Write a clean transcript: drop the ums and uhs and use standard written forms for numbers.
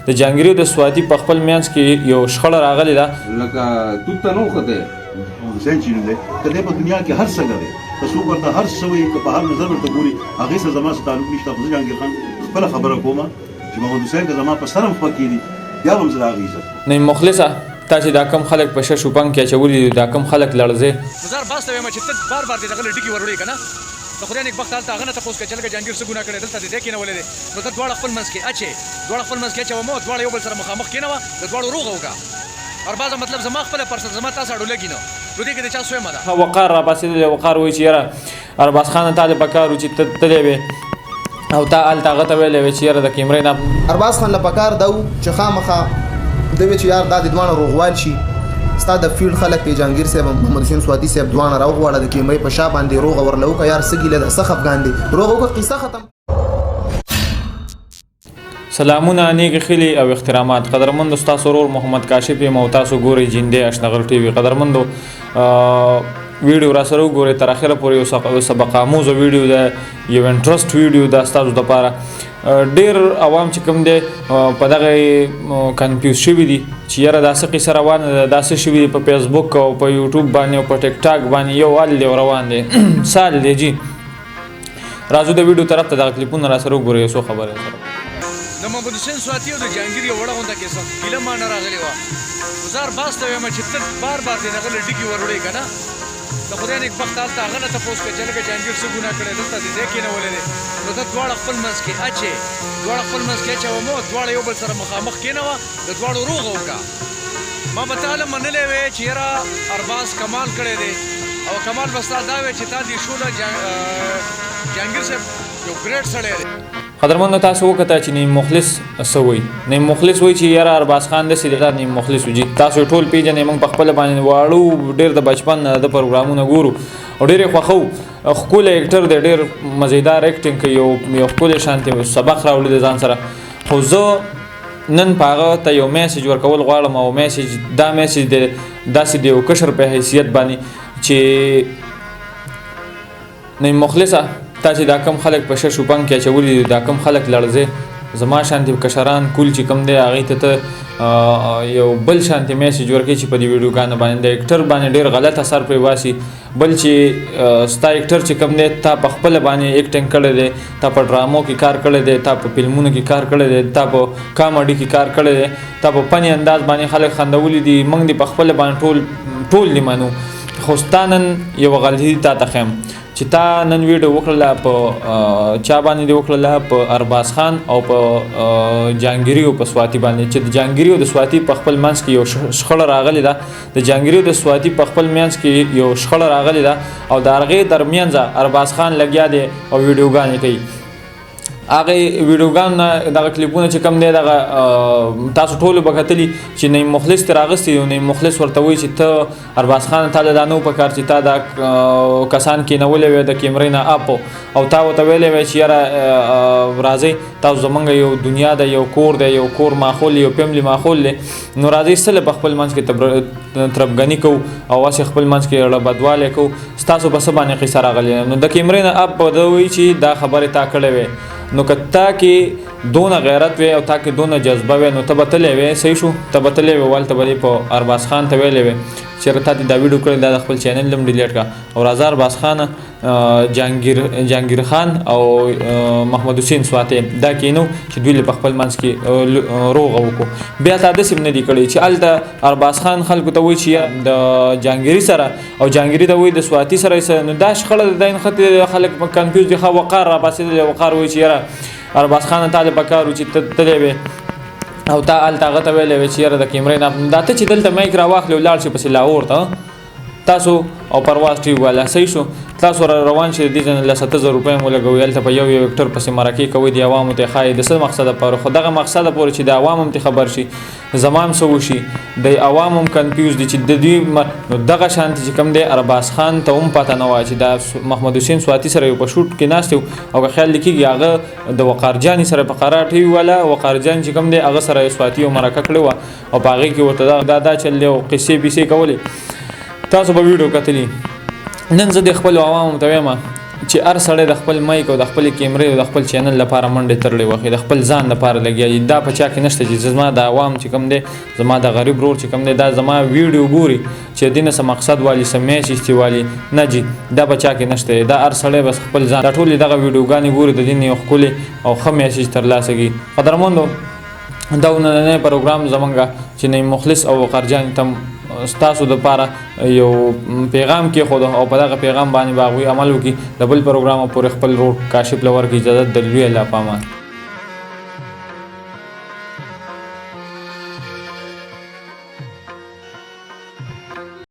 د جهانګیر او د سواتي په خپل منځ کې یو شخړه راغلې ده لکه توت ته نو خته حسین چې دی کله په دنیا کې هر څه غوي که څوک ورته هر څه وي که په هر نظر ورته ګوري هغه سره زما سره تعلق نشته. خو جهانګیر خان خپل خبره کومه چې محمد حسین که زما په سرم پکې دي یا هم زه هغه عزت نه مخلصه تا چې دا کم خلک په شش وبنګ کې اچولي دا کم خلک لړزې زار باس ته وایم چې ته بار بار دې دغه ټکی وروړي کنه د خدای نیک بخت حالت هغه نه تاسو کې چلګه جهانګیر څه ګناه کړی دلته دې کې نه ولې نو ته دواړه خپل منځ کې اچي دواړه خپل منځ کې اچو مو دواړه یو بل سره مخامخ کینه و د دواړو روغه وکا ارباز مطلب زما خپل پرسل زما تاسو اړو لګینو نو دې کې د چا سوې مده وقار را باسي وقار وای چې یاره ارباز خان ته په کار چې تلې وي او تا ال تاغه ته ویلې چې یاره د کیمرې نه ارباز خان له پکار دو چې خامخه دوی چې یار د دوانه روغوال شي استاد فیلډ خلک ته جهانګیر صاحب محمد حسین سواتي صاحب دوانه راوغواړه د کیمرې په شا باندې روغ ورلو کا یار سګیله د سخف ګاندي روغ کو قصه ختم. سلامونه نیک خلی او احترامات قدرمند استاد سرور محمد کاشف یم او تاسو ګوري جنده اشنغل ټي وي قدرمندو ویډیو را سره وګورئ تر اخره پورې یو سبق آموز ویډیو ده یو انټرست ویډیو ده تاسو د لپاره ډیر عوام چې کوم دي په دغه کنفیوز شوي دي چې یاره داسې قصه روانه ده داسې شوي دي په فیسبوک او په یوټیوب باندې او په ټیک ټاک باندې یو حال دی روان دی سال دی جی راځو د ویډیو طرف ته دغه کلیپونه را سره وګورئ یو څو خبره سره د محمد حسین سواتي او د جهانګیر یو وړه غونډه کې څه فلم نه راغلی و زار باس ته وایم چې ته بار بار دې دغه ټکی وروړي کنه د خدای نیک بخت حالت هغه نه تاسو کې چلګه جهانګیر څه ګناه کړی دلته دې کې نه ولې نو ته دواړه خپل منځ کې اچي دواړه خپل منځ کې اچو مو دواړه یو بل سره مخامخ کینه و د دواړو روغه وکا ما به تعالی منلې وې چې را ارباز کمال کړی دی او کمال بستا دا وې چې تا دې شو د جهانګیر صاحب یو ګریټ سړی دی. قدرمنو تاسو وکړه چې نیم مخلص سوي نیم مخلص وای چې یاره ارباز خان د سیدار نیم مخلص وجي تاسو ټول پیژنې موږ په خپل باندې واړو ډیر د بچپن د پروګرامونو ګورو او ډیر خوخو خپل اکټر د ډیر مزیدار اکټینګ کوي یو خپل شانتي سبق راوړي د ځان سره خو زه نن پاغه ته یو میسج ورکول غواړم او میسج دا میسج د داسې د یو کشر په حیثیت باندې چې نیم مخلصه تا چې دا کم خلک په شش وبنګ کې اچولي دا کم خلک لړزې زما شانتي کشران کول چې کم دی هغې ته یو بل شانتي میسج ورکړي چې په دې ویډیوګانو باندې د اکټر باندې ډېر غلط اثر پرې باسي بل چې ستا اکټر چې کم دی تا په خپله باندې ایکټینګ کړی دی تا په ډرامو کې کار کړی دی تا په فلمونو کې کار کړی دی تا په کامیډي کې کار کړی دی تا په فني انداز باندې خلک خندولي دي موږ دې په خپله باندې ټول دې منو خو ستا نن یو غلطي تا ته ښیم چې تا نن ویډیو وکړله په چا باندې دې وکړله په ارباز خان او په جهانګیري او په سواتي باندې چې د جهانګیري او د سواتي په خپل منځ کې یو شخړه راغلې ده د جهانګیري او د سواتي په خپل منځ کې یو شخړه راغلې ده او د هغې ترمنځ ارباز خان لګیا دی او ویډیوګانې کوي هغه ویډیوګان دغه کلیپونه چې کم دی دغه تاسو ټولو به کتلي چې نیم مخلص ترې راغستی او نیم مخلص ورته وایي چې ته ارباز خان تا دا نه په کار چې تا دا کسان کېنولې وې د کیمرې نه اپ او تا ورته ویلې وې چې یاره راځئ تاسو زمونږ یو دنیا ده یو کور دی یو کور ماحول یو فیملی ماحول دی نو راځئ سله په خپل منځ کې تربګني کوو او واسې خپل منځ کې یوه بدوالی کوو ستاسو په څه باندې قصه راغلې نو د کیمرې نه اپ به ده وایي چې دا خبرې تا کړې وې نو که تا کې دونه غیرت وي او تا کې دونه جذبه وي نو ته به تللی وې صحیح شو ته به تللی وې والته به دې په ارباز خان ته ویلی وې چېرې تا دې دا ویډیو کړی دا د خپل چینل هم ډیلیټ کړه او راځه ارباز خان جهانګیر خان او محمد حسین سواتي دا کینو چې دوی په خپل منځ کې روغه وکړو بیا تا داسې هم نه دي کړی چې هلته ارباز خان خلکو ته وایي چې د جهانګیري سره او جهانګیري ته وایي د سواتي سره نو دا شخړه د دا نښتې خلک کنفیوز دي ښه وقار را باسېدلی وقار وایي چې یاره ارباز خان ته د پکار و چې ته تللی وې او تا هلته هغه ته ویلی وې چې یاره د کیمرې نه دا ته چې دلته مایک راواخلې او لاړ شي پسې لاهور ته تاسو او پرواز ټي وي والا صحیح شو تاسو را روان شئ د دې ځای نه 70,000 روپۍ مو لګوئ هلته په یو اکټر پسې مرکې کوئ د عوامو ته ښایي د څه مقصده پورې خو دغه مقصده پورې چې د عوام هم ته خبر شي زما هم څه وشي د عوام هم کنفیوز دي چې د دوی نو دغه شانتې چې کوم دی ارباز خان ته هم پته نه وه چې دا محمد حسین سواتي سره یو په شوټ کې ناست او که خیال دې کېږي هغه د وقارجاني سره په قرار ټي وي والا وقارجان چې کوم دی هغه سره یو سواتي یو مرکه کړې وه او په هغې کې ورته دا چل دی او قصې پیسې کولې تاسو به ویډیو کتلی نن زه د خپلو عوامو ته وایم چې هر سړی د خپل مایک او د خپل کیمرې او د خپل چینل لپاره منډې ترلې وخی د خپل ځان لپاره لګیا دا په چا کې نشته چې زما د عوام چې کوم دی زما د غریب رور چې کوم دی دا زما ویډیو ګوري چې دینه څه مقصد والی څه میسج والی نه جی دا په چا کې نشته دا هر سړی بس خپل ځان ټولې دغه ویډیوګانې ګوري د دین یو ښکلې او ښه میسج ترلاسه کړي قدرمندو دا نننی پروګرام زمونږ چې نه مخلص او قرجان تم ستاسو د پاره یو پیغام کې خو او په دغه پیغام باندې باغوي عمل وکړي د بل پروګرام پورې خپل روټ کاشف لور کې اجازه د لوی الله پامان